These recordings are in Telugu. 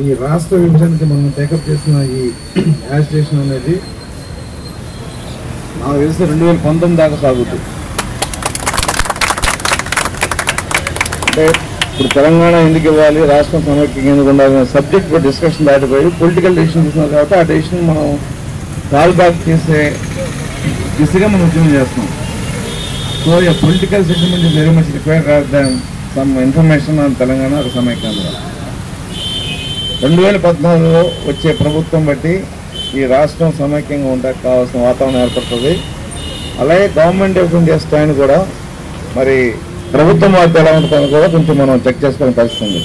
ఈ రాష్ట్ర విభజనకి మనం టేకప్ చేసిన ఈ యాజిటేషన్ అనేది నాకు తెలిసి 2019 దాకా సాగుతుంది. అంటే ఇప్పుడు తెలంగాణ ఎందుకు ఇవ్వాలి, రాష్ట్రం సమైక్యంగా ఎందుకు ఉండాలనే సబ్జెక్ట్ డిస్కషన్ దాటిపోయి పొలిటికల్ డెసిషన్ తీసుకున్నాం కాబట్టి ఆ డెసిషన్ మనం కాల్ బ్యాక్ చేసే దిశగా మనం ఉద్యమం చేస్తున్నాం. సో ఈ political settlement is very much required rather than some information on Telangana ఒక సమైక్యంగా 2014లో వచ్చే ప్రభుత్వం బట్టి ఈ రాష్ట్రం సమైక్యంగా ఉండడానికి కావాల్సిన వాతావరణం ఏర్పడుతుంది. అలాగే గవర్నమెంట్ ఆఫ్ ఇండియా స్టాండ్ కూడా మరి ప్రభుత్వం వార్త ఎలా ఉంటుందని కూడా కొంచెం మనం చెక్ చేసుకునే పరిస్థితి ఉంది.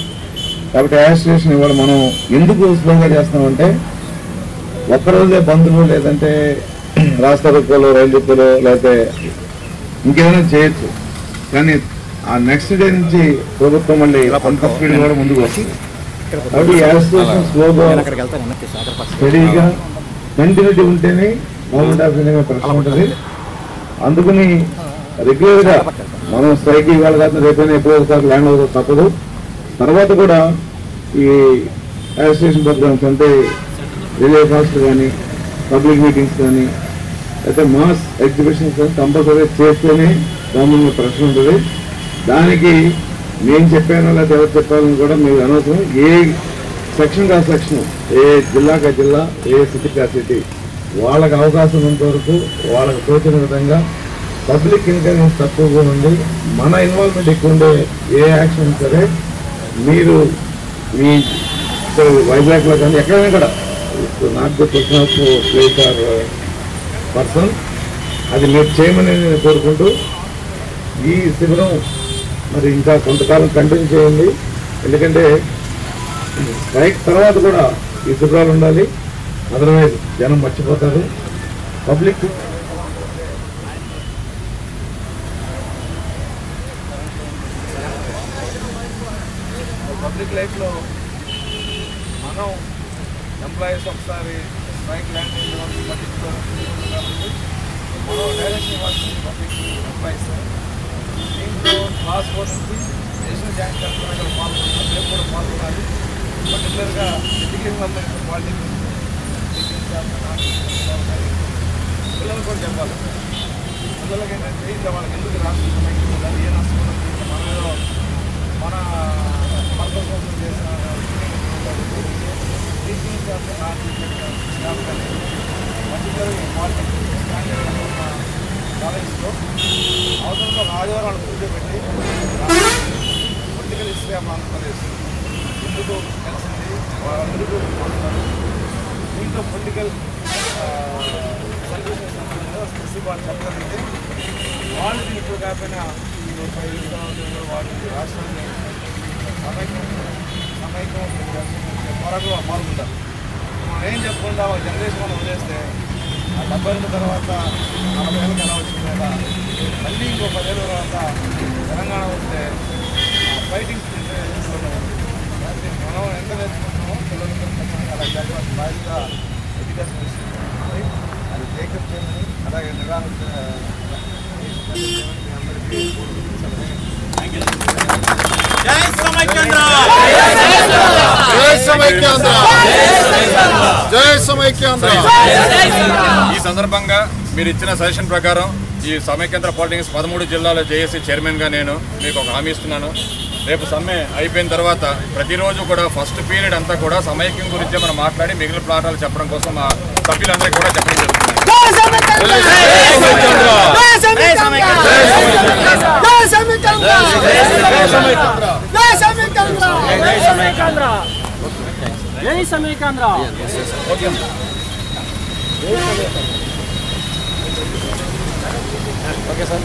కాబట్టి యాజిటేషన్ ఇవాళ మనం ఎందుకు ఉత్సవంగా చేస్తున్నామంటే ఒక్కరోజే బంధువులు లేదంటే రాష్ట్ర రూపాయలు రైలు రూపాయలు లేకపోతే ఇంకేమైనా చేయొచ్చు, కానీ ఆ నెక్స్ట్ డే నుంచి ప్రభుత్వం మళ్ళీ అంత స్పీడ్ కూడా ముందుకు వస్తుంది. కాబట్టి యాజిటేషన్ స్లోగా స్టడీగా కంటిన్యూటీ ఉంటేనే గవర్నమెంట్ ఆఫ్ ఇండియా ప్రశ్న ఉంటుంది. అందుకని రెగ్యులర్గా మనం స్ట్రైక్ ఇవ్వాలి కాదు, రేపైనా ఎప్పుడోసారి ల్యాండ్ అవుతుంది తప్పదు. తర్వాత కూడా ఈ యాజిటేషన్ ప్రోగ్రామ్స్ అంటే రిలే ఫాస్ట్ కానీ పబ్లిక్ మీటింగ్స్ కానీ అయితే మాస్ ఎగ్జిబిషన్స్ కానీ కంపల్సరీ చేస్తేనే గవర్నమెంట్ ప్రశ్న ఉంటుంది. దానికి నేను చెప్పాను లేకపోతే ఎవరు చెప్పాలని కూడా మీరు అనవసరం. ఏ సెక్షన్ కా సెక్షన్, ఏ జిల్లాకా జిల్లా, ఏ సిటీకా సిటీ వాళ్ళకి అవకాశం ఉన్నంత వరకు వాళ్ళకి తోచిన విధంగా పబ్లిక్ ఇన్కరెన్స్ తక్కువగా ఉండి మన ఇన్వాల్వ్మెంట్ ఎక్కువ ఉండే ఏ యాక్షన్ సరే మీరు మీ వైజాగ్లో కానీ ఎక్కడైనా కూడా not the question of place or person అది మీరు చేయమని నేను కోరుకుంటూ ఈ శిబిరం మరి ఇంకా కొంతకాలం కంటిన్యూ చేయండి. ఎందుకంటే స్ట్రైక్ తర్వాత కూడా ఈ శిబిరాలు ఉండాలి, అదర్వైజ్ జనం మర్చిపోతారు. పబ్లిక్ లైఫ్లో మనం ఎంప్లాయీస్ ఒకసారి స్ట్రైక్ ల్యాండ్ పట్టించుకోవాలి కాబట్టి మనం డైరెక్షన్ ఇవ్వాల్సింది పబ్లిక్ ఎంప్లాయీస్. దీంట్లో క్లాస్ 4 నుంచి నేషనల్ జాయింట్ కలెక్టర్ పాల్గొంటున్నారు, రేపు కూడా పాల్గొనాలి. పర్టికులర్గా ఎడ్యుకేషన్ సంబంధించిన పాలిటిక్స్ పిల్లలు కూడా చెప్పాలి. పిల్లలకి ఏంటంటే ఇంకా వాళ్ళకి ఎందుకు రాష్ట్రం సమైక్యం ఉండాలి, ఏ నష్టం మనలో మన పర్పస్ కోసం చేసిన టీచింగ్ స్టాఫ్ కానీ పర్టికులర్ పాలిటిక్స్ కాలేజ్లో అవసరంలో ఆదివారాలు కూర్చోబెట్టి పొలిటికల్ హిస్టరీ ఆఫ్ ఆంధ్రప్రదేశ్ ఎందుకు కలిసింది, వాళ్ళందరూ మాట్లాడారు. దీంట్లో పొలిటికల్ సొల్యూషన్ సంబంధించిన స్పెసిఫిక్ వాళ్ళు చెప్పగలిగితే వాళ్ళు దీంట్లో కాకపోయినా ఈ 5 సంవత్సరాలు వాళ్ళు రాష్ట్రాన్ని సమైక్యం త్వరగా పాల్గొంటారు. మనం ఏం చెప్పకుండా ఒక జనరేషన్ మనం వదిలేస్తే ఆ 70 తర్వాత 40 ఏళ్ళకి ఎలా వచ్చింది కదా, మళ్ళీ ఇంకో 10 ఏళ్ళ తర్వాత తెలంగాణ వస్తే ఫైటింగ్ మనం ఎంత నేర్చుకుంటున్నామో పిల్లలకి అలా చెప్పాలి. బాధ్యత ఎడ్యుకేషన్ ఇస్తుంది, అది టేకప్ చేయమని అలాగే నిర్వహణ మీ అందరికీ ఈ సందర్భంగా మీరు ఇచ్చిన సజెషన్ ప్రకారం ఈ సమైక్యాంధ్ర పాలిటిక్స్ 13 జిల్లాల జేఏసీ చైర్మన్గా నేను మీకు ఒక హామీ ఇస్తున్నాను. రేపు సమ్మె అయిపోయిన తర్వాత ప్రతిరోజు కూడా ఫస్ట్ పీరియడ్ అంతా కూడా సమైక్యం గురించే మనం మాట్లాడి మిగిలిన ప్లాటాలు చెప్పడం కోసం మా సభ్యులందరికీ కూడా చెప్పడం జరుగుతుంది. Okay sir.